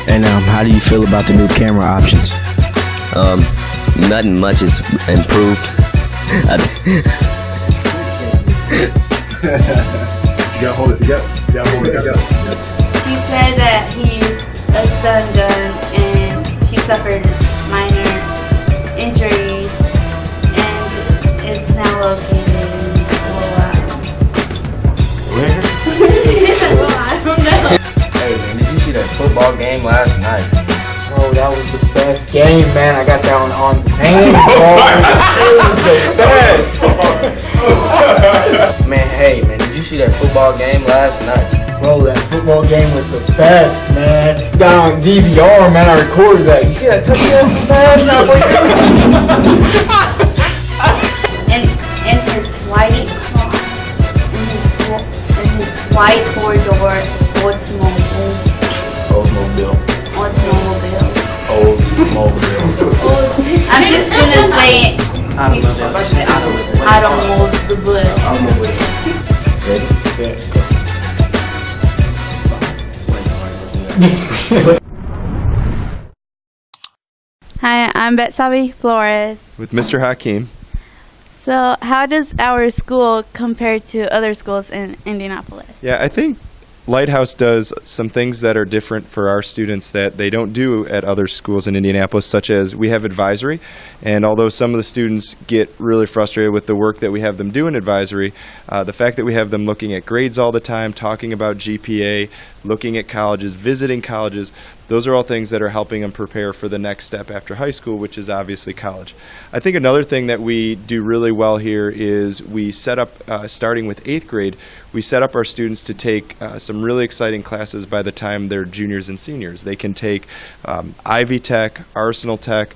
And how do you feel about the new camera options? Nothing much is improved. You gotta hold it together. She said that he used a stun gun and she suffered minor injuries and is now located in Where? I don't know. Hey man, did you see that football game last night? Oh, that was the best game, man. I got that one on hand, bro. It was the best. Man, hey man, did you see that football game last night? Bro, that football game was the best, man. Got on DVR, man. I recorded that. You see that touchdown pass? In his white car, in his white four-door Oldsmobile. I'm just gonna say it. Automobile. Ready, set, go. Hi, I'm Betsavi Flores. With Mr. Hakeem. So, how does our school compare to other schools in Indianapolis? Yeah, I think Lighthouse does some things that are different for our students that they don't do at other schools in Indianapolis, such as we have advisory. And although some of the students get really frustrated with the work that we have them do in advisory, the fact that we have them looking at grades all the time, talking about GPA, looking at colleges, visiting colleges, those are all things that are helping them prepare for the next step after high school, which is obviously college. I think another thing that we do really well here is we set up, starting with 8th grade, we set up our students to take some really exciting classes by the time they're juniors and seniors. They can take Ivy Tech, Arsenal Tech.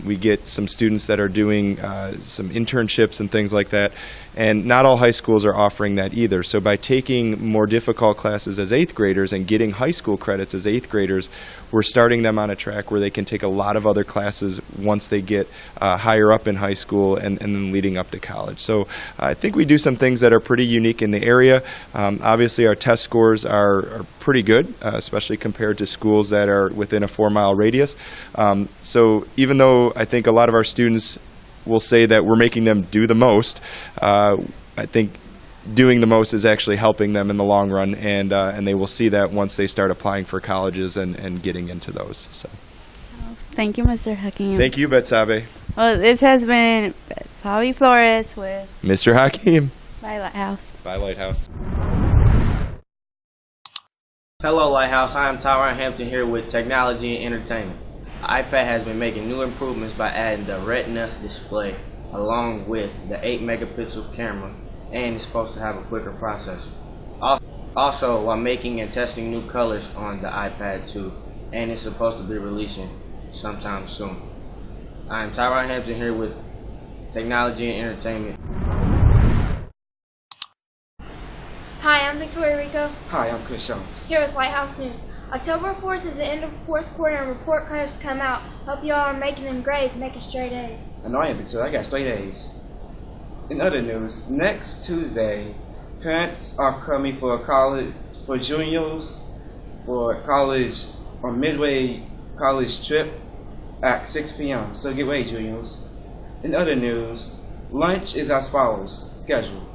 We get some students that are doing some internships and things like that. And not all high schools are offering that either. So by taking more difficult classes as 8th graders and getting high school credits as 8th graders, we're starting them on a track where they can take a lot of other classes once they get higher up in high school and then leading up to college. So I think we do some things that are pretty unique in the area. Obviously our test scores are pretty good, especially compared to schools that are within a 4-mile radius. So even though I think a lot of our students will say that we're making them do the most, I think doing the most is actually helping them in the long run, and they will see that once they start applying for colleges and getting into those. So, Thank you, Mr. Hakeem. thank you, Betsabe. Well, this has been Betsabe Flores with Mr. Hakeem. Bye Lighthouse. Bye, Lighthouse. Hello Lighthouse, I am Tyron Hampton here with Technology and Entertainment. iPad has been making new improvements by adding the Retina display along with the 8 megapixel camera, and it's supposed to have a quicker processor. Also, while making and testing new colors on the iPad 2, and it's supposed to be releasing sometime soon. I am Tyron Hampton here with Technology and Entertainment. Hi, I'm Victoria Rico, Hi, I'm Chris Jones. here with Lighthouse News. October 4th is the end of the 4th quarter and report cards come out. Hope y'all are making them grades, making straight A's. I know I am, Victoria. I got straight A's. In other news, next Tuesday, parents are coming for juniors for college or midway college trip at 6 p.m. So get ready, juniors. In other news, lunch is as follows schedule.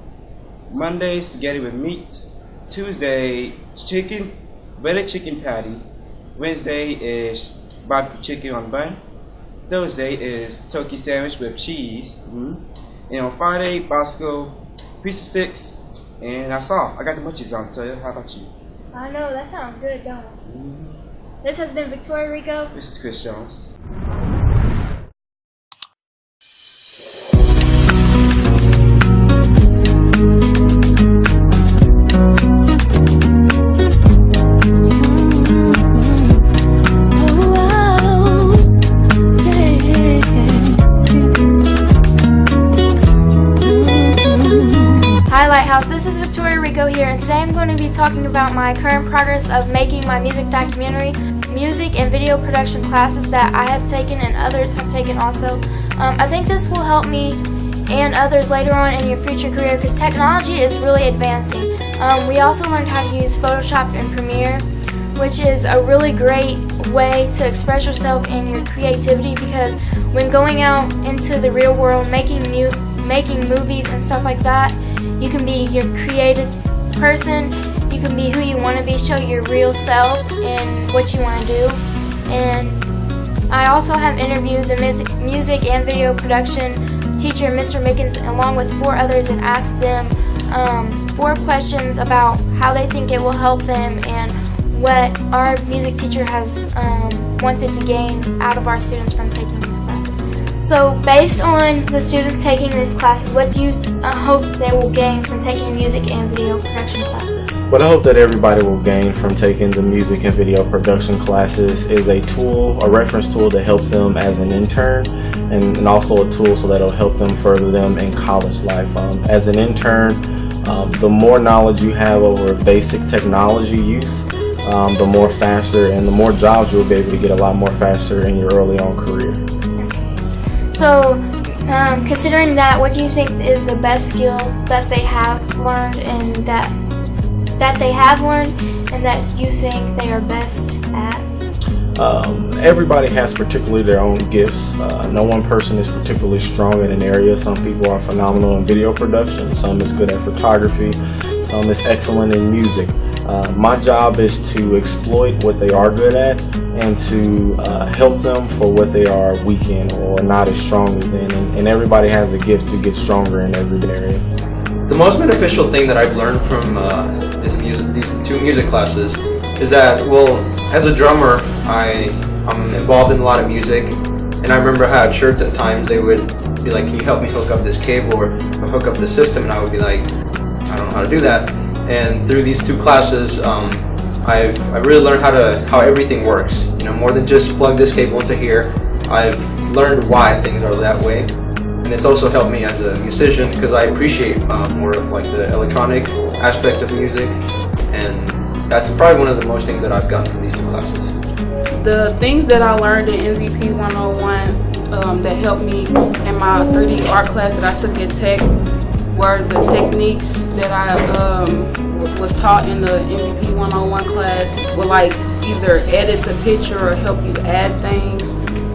Monday, spaghetti with meat. Tuesday, breaded chicken patty. Wednesday is barbecue chicken on bun. Thursday is turkey sandwich with cheese. And on Friday, Bosco pizza sticks. And that's all. I got the munchies on, Toya. How about you? I know, that sounds good, don't it? This has been Victoria Rico. This is Chris Jones. This is Victoria Rico here, and today I'm going to be talking about my current progress of making my music documentary, music and video production classes that I have taken and others have taken also. I think this will help me and others later on in your future career because technology is really advancing. We also learned how to use Photoshop and Premiere. which is a really great way to express yourself and your creativity, because when going out into the real world, making movies and stuff like that, you can be your creative person, you can be who you want to be, show your real self and what you want to do. And I also have interviewed the music and video production teacher, Mr. Mickens, along with 4 others, and asked them 4 questions about how they think it will help them and what our music teacher has wanted to gain out of our students from taking these classes. So based on the students taking these classes, what do you hope they will gain from taking music and video production classes? What I hope that everybody will gain from taking the music and video production classes is a tool, a reference tool that helps them as an intern, and also a tool so that will help them further them in college life. As an intern, the more knowledge you have over basic technology use, the more faster and the more jobs you'll be able to get a lot more faster in your early on career. So, considering that, what do you think is the best skill that they have learned and that they have learned and that you think they are best at? Everybody has particularly their own gifts. No one person is particularly strong in an area. Some people are phenomenal in video production, some is good at photography, some is excellent in music. My job is to exploit what they are good at and to help them for what they are weak in or not as strong as in, and everybody has a gift to get stronger in every area. The most beneficial thing that I've learned from these 2 music classes is that, well, as a drummer, I'm involved in a lot of music, and I remember how at church at times they would be like, "Can you help me hook up this cable or hook up the system?" And I would be like, "I don't know how to do that." And through these 2 classes, I've really learned how everything works. You know, more than just plug this cable into here. I've learned why things are that way, and it's also helped me as a musician because I appreciate more of like the electronic aspect of music, and that's probably one of the most things that I've gotten from these 2 classes. The things that I learned in MVP 101 that helped me in my 3D art class that I took at Tech were the techniques that I was taught in the MVP 101 class, would like either edit the picture or help you add things.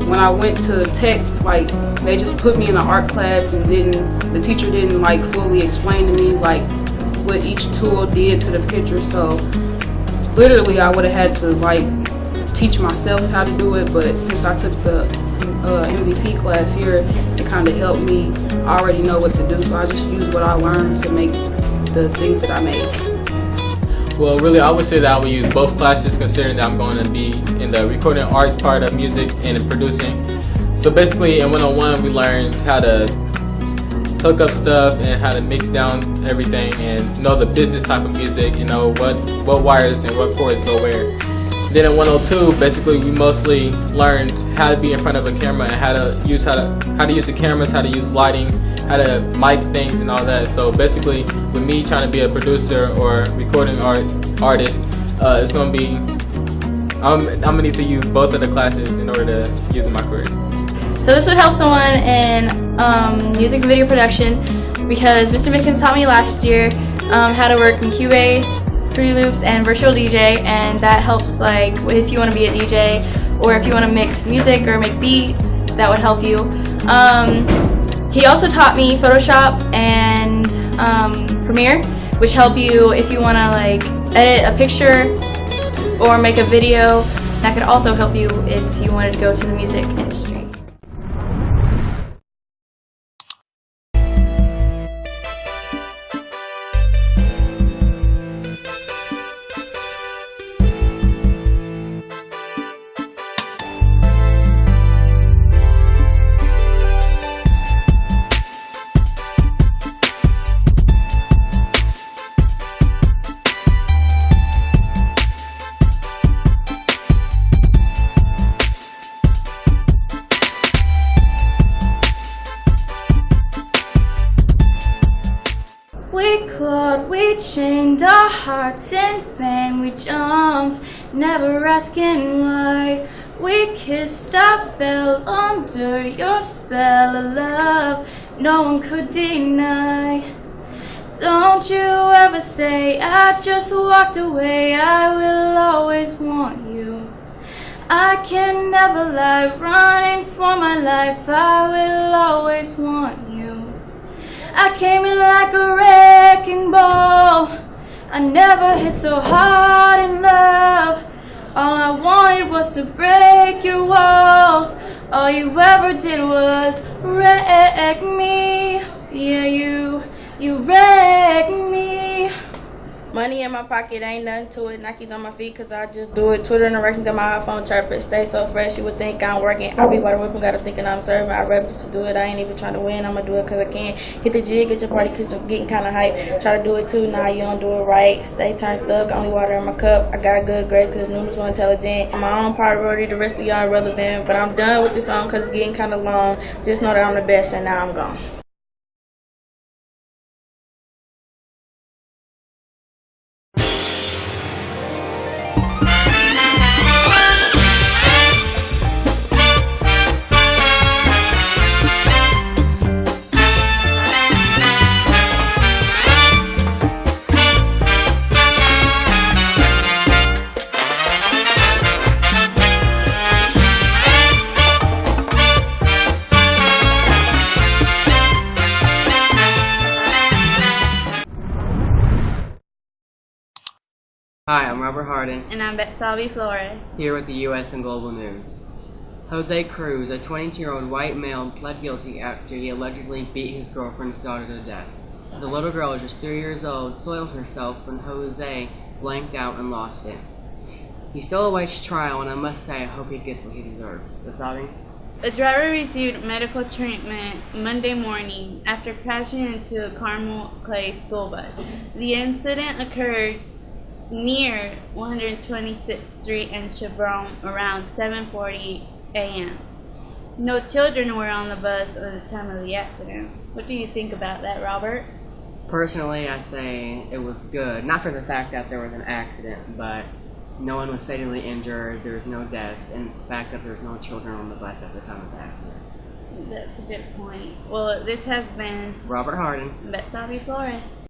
When I went to Tech, like they just put me in an art class and the teacher didn't like fully explain to me like what each tool did to the picture. So literally I would have had to like teach myself how to do it, but since I took the MVP class here, it kind of helped me. I already know what to do, so I just use what I learned to make the things that I made. Well, really, I would say that I would use both classes, considering that I'm going to be in the recording arts part of music and in producing. So basically, in 101, we learned how to hook up stuff and how to mix down everything and know the business type of music, you know, what wires and what chords go where. Then in 102, basically, we mostly learned how to be in front of a camera and how to use the cameras, how to use lighting, how to mic things and all that. So basically, with me trying to be a producer or recording artist, it's going to be, I'm going to need to use both of the classes in order to use in my career. So this would help someone in music and video production because Mr. Mickens taught me last year how to work in Cubase, Fruity Loops, and Virtual DJ, and that helps like if you want to be a DJ or if you want to mix music or make beats, that would help you. He also taught me Photoshop and Premiere, which help you if you want to like edit a picture or make a video. That could also help you if you wanted to go to the music industry. We clawed, we chained our hearts in vain. We jumped, never asking why. We kissed, I fell under your spell of love no one could deny. Don't you ever say I just walked away. I will always want you. I can never lie, running for my life. I will always want you. I came in like a wrecking ball. I never hit so hard in love. All I wanted was to break your walls. All you ever did was wreck me. Yeah, you wrecked me. Money in my pocket, ain't nothing to it. Nikes on my feet, cause I just do it. Twitter interactions, got my iPhone chirping. Stay so fresh, you would think I'm working. I be water whipping, gotta thinking I'm serving. I rap just to do it. I ain't even trying to win, I'ma do it cause I can. Hit the jig, get your party, cause I'm getting kinda hype. Try to do it too, nah, you don't do it right. Stay turned up, only water in my cup. I got good grades, cause noodles so intelligent. I'm my own priority, the rest of y'all irrelevant. But I'm done with this song, cause it's getting kinda long. Just know that I'm the best, and now I'm gone. Hi, I'm Robert Hardin. And I'm Betsabi Flores. Here with the U.S. and Global News. Jose Cruz, a 22-year-old white male, pled guilty after he allegedly beat his girlfriend's daughter to death. The little girl, just 3 years old, soiled herself when Jose blanked out and lost it. He still awaits trial, and I must say I hope he gets what he deserves. Betsabi? A driver received medical treatment Monday morning after crashing into a Carmel Clay school bus. The incident occurred near 126th Street and Chevron around 7:40 a.m. No children were on the bus at the time of the accident. What do you think about that, Robert? Personally, I say it was good. Not for the fact that there was an accident, but no one was fatally injured, there was no deaths, and the fact that there's no children on the bus at the time of the accident. That's a good point. Well, this has been Robert Hardin. Betsabi Flores.